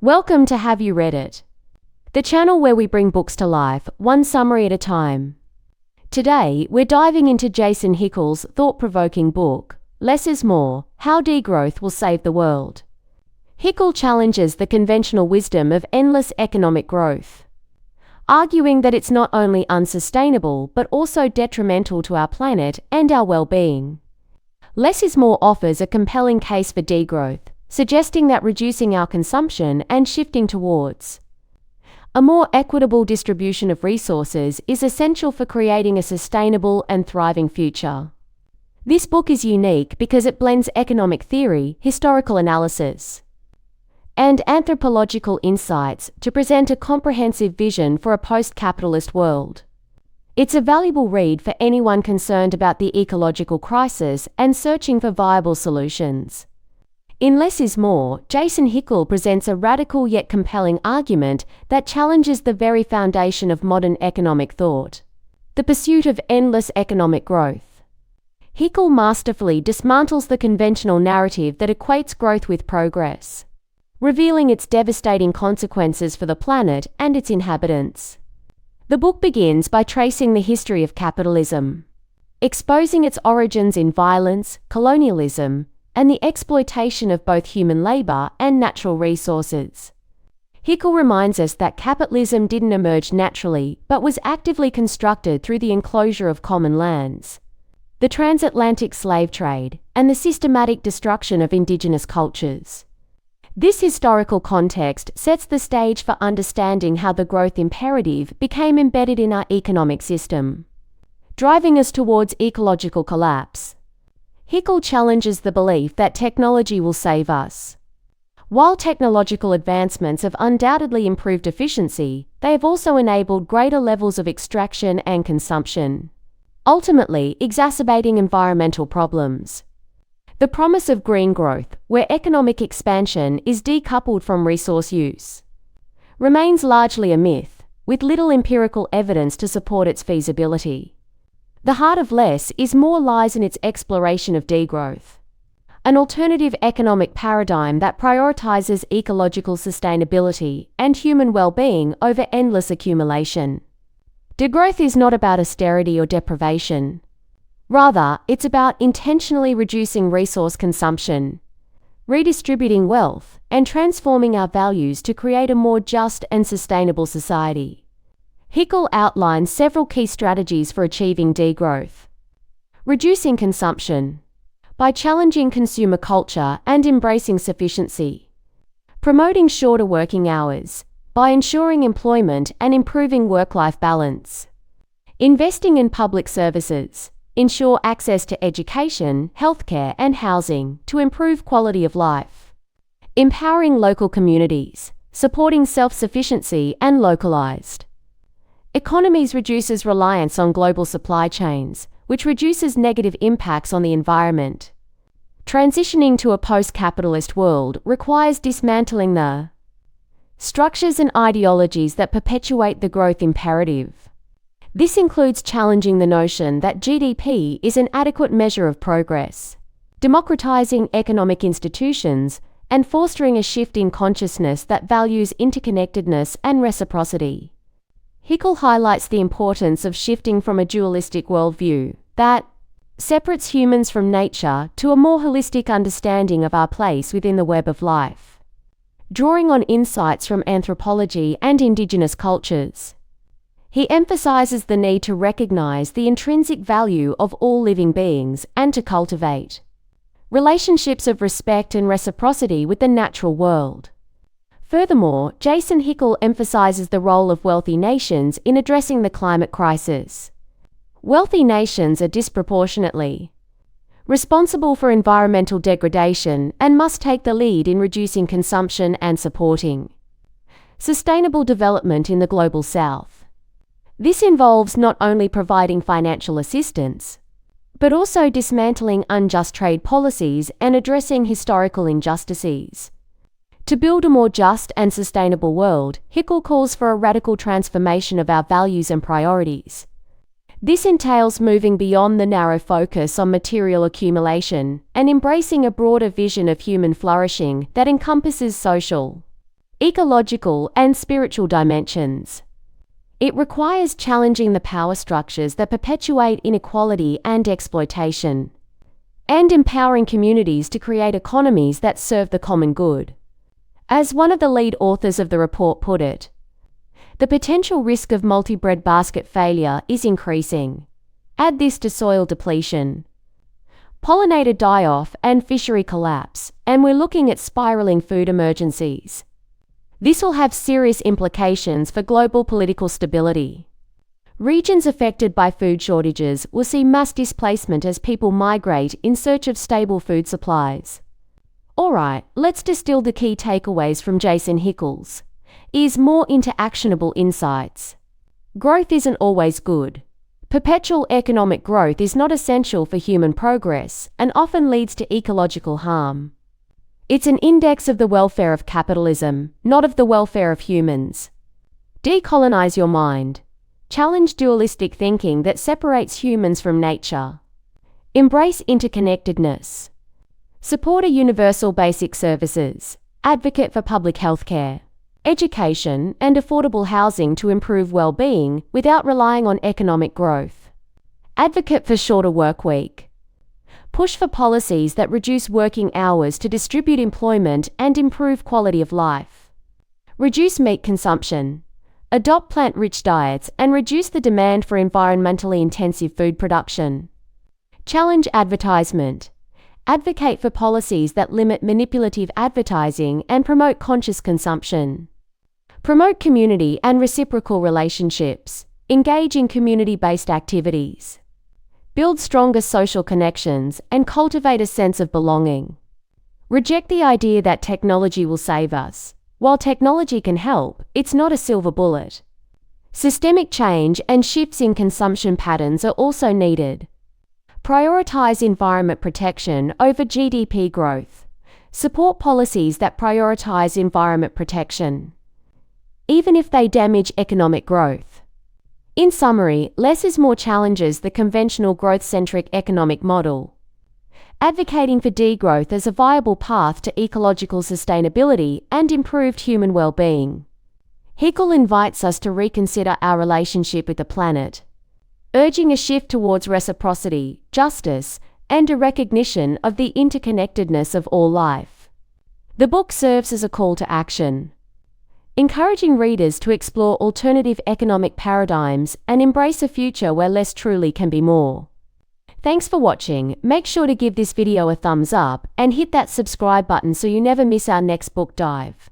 Welcome to Have You Read It? The channel where we bring books to life, one summary at a time. Today, we're diving into Jason Hickel's thought-provoking book, Less is More: How Degrowth Will Save the World. Hickel challenges the conventional wisdom of endless economic growth, arguing that it's not only unsustainable but also detrimental to our planet and our well-being. Less is More offers a compelling case for degrowth, suggesting that reducing our consumption and shifting towards a more equitable distribution of resources is essential for creating a sustainable and thriving future. This book is unique because it blends economic theory, historical analysis, and anthropological insights to present a comprehensive vision for a post-capitalist world. It's a valuable read for anyone concerned about the ecological crisis and searching for viable solutions. In Less is More, Jason Hickel presents a radical yet compelling argument that challenges the very foundation of modern economic thought: the pursuit of endless economic growth. Hickel masterfully dismantles the conventional narrative that equates growth with progress, revealing its devastating consequences for the planet and its inhabitants. The book begins by tracing the history of capitalism, exposing its origins in violence, colonialism, and the exploitation of both human labor and natural resources. Hickel reminds us that capitalism didn't emerge naturally, but was actively constructed through the enclosure of common lands, the transatlantic slave trade, and the systematic destruction of indigenous cultures. This historical context sets the stage for understanding how the growth imperative became embedded in our economic system, driving us towards ecological collapse. Hickel challenges the belief that technology will save us. While technological advancements have undoubtedly improved efficiency, they have also enabled greater levels of extraction and consumption, ultimately exacerbating environmental problems. The promise of green growth, where economic expansion is decoupled from resource use, remains largely a myth, with little empirical evidence to support its feasibility. The heart of Less is More lies in its exploration of degrowth, an alternative economic paradigm that prioritizes ecological sustainability and human well-being over endless accumulation. Degrowth is not about austerity or deprivation. Rather, it's about intentionally reducing resource consumption, redistributing wealth, and transforming our values to create a more just and sustainable society. Hickel outlines several key strategies for achieving degrowth. Reducing consumption by challenging consumer culture and embracing sufficiency. Promoting shorter working hours by ensuring employment and improving work-life balance. Investing in public services. Ensure access to education, healthcare, and housing to improve quality of life. Empowering local communities. Supporting self-sufficiency and localized economies reduces reliance on global supply chains, which reduces negative impacts on the environment. Transitioning to a post-capitalist world requires dismantling the structures and ideologies that perpetuate the growth imperative. This includes challenging the notion that GDP is an adequate measure of progress, democratizing economic institutions, and fostering a shift in consciousness that values interconnectedness and reciprocity. Hickel highlights the importance of shifting from a dualistic worldview that separates humans from nature to a more holistic understanding of our place within the web of life. Drawing on insights from anthropology and indigenous cultures, he emphasizes the need to recognize the intrinsic value of all living beings and to cultivate relationships of respect and reciprocity with the natural world. Furthermore, Jason Hickel emphasizes the role of wealthy nations in addressing the climate crisis. Wealthy nations are disproportionately responsible for environmental degradation and must take the lead in reducing consumption and supporting sustainable development in the global south. This involves not only providing financial assistance, but also dismantling unjust trade policies and addressing historical injustices. To build a more just and sustainable world, Hickel calls for a radical transformation of our values and priorities. This entails moving beyond the narrow focus on material accumulation and embracing a broader vision of human flourishing that encompasses social, ecological and spiritual dimensions. It requires challenging the power structures that perpetuate inequality and exploitation, and empowering communities to create economies that serve the common good. As one of the lead authors of the report put it, the potential risk of multi-breadbasket failure is increasing. Add this to soil depletion, pollinator die-off, and fishery collapse, and we're looking at spiraling food emergencies. This will have serious implications for global political stability. Regions affected by food shortages will see mass displacement as people migrate in search of stable food supplies. Alright, let's distill the key takeaways from Jason Hickel's is more into actionable insights. Growth isn't always good. Perpetual economic growth is not essential for human progress and often leads to ecological harm. It's an index of the welfare of capitalism, not of the welfare of humans. Decolonize your mind. Challenge dualistic thinking that separates humans from nature. Embrace interconnectedness. Support a universal basic services. Advocate for public health care, education, and affordable housing to improve well-being without relying on economic growth. Advocate for shorter work week. Push for policies that reduce working hours to distribute employment and improve quality of life. Reduce meat consumption. Adopt plant-rich diets and reduce the demand for environmentally intensive food production. Challenge advertisement. Advocate for policies that limit manipulative advertising and promote conscious consumption. Promote community and reciprocal relationships. Engage in community-based activities. Build stronger social connections and cultivate a sense of belonging. Reject the idea that technology will save us. While technology can help, it's not a silver bullet. Systemic change and shifts in consumption patterns are also needed. Prioritize environment protection over GDP growth. Support policies that prioritize environment protection, even if they damage economic growth. In summary, less is more challenges the conventional growth-centric economic model, advocating for degrowth as a viable path to ecological sustainability and improved human well-being. Hickel invites us to reconsider our relationship with the planet, urging a shift towards reciprocity, justice, and a recognition of the interconnectedness of all life. The book serves as a call to action, encouraging readers to explore alternative economic paradigms and embrace a future where less truly can be more. Thanks for watching. Make sure to give this video a thumbs up and hit that subscribe button so you never miss our next book dive.